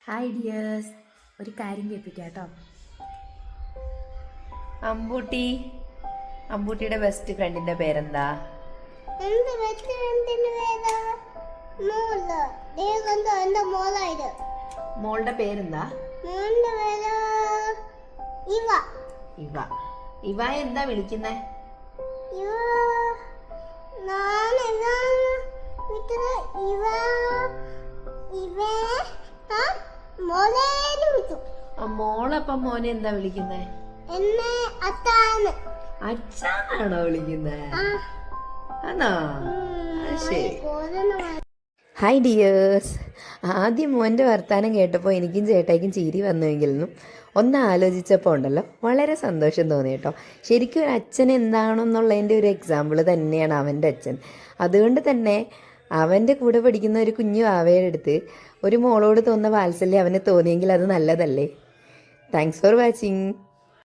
Hi dears, ഒരു കാര്യം കേൾപ്പിക്കാം കേട്ടോ. അമ്പൂട്ടിയുടെ ബെസ്റ്റ് ഫ്രണ്ടിന്റെ പേരെന്താ? മോളുടെ പേരെന്താ? ഇവ. ഇവ എന്താ വിളിക്കുന്നേ? മോളപ്പം മോനെ എന്താ വിളിക്കുന്നേ? അച്ഛനാണോ വിളിക്കുന്നേ? ആണോ? ശരി. ഹായ് ഡിയേഴ്സ്, ആദ്യം മോൻ്റെ വർത്താനം കേട്ടപ്പോൾ എനിക്കും ചേട്ടായിക്കും ചിരി വന്നുവെങ്കിലും ഒന്ന് ആലോചിച്ചപ്പോൾ ഉണ്ടല്ലോ വളരെ സന്തോഷം തോന്നി കേട്ടോ. ശരിക്കും ഒരു അച്ഛൻ എന്താണെന്നുള്ളതിൻ്റെ ഒരു എക്സാമ്പിൾ തന്നെയാണ് അവൻ്റെ അച്ഛൻ. അതുകൊണ്ട് തന്നെ അവൻ്റെ കൂടെ പഠിക്കുന്ന ഒരു കുഞ്ഞു ആവയുടെ അടുത്ത് ഒരു മോളോട് തോന്നുന്ന വാത്സല്യം അവന് തോന്നിയെങ്കിൽ അത് നല്ലതല്ലേ. Thanks for watching.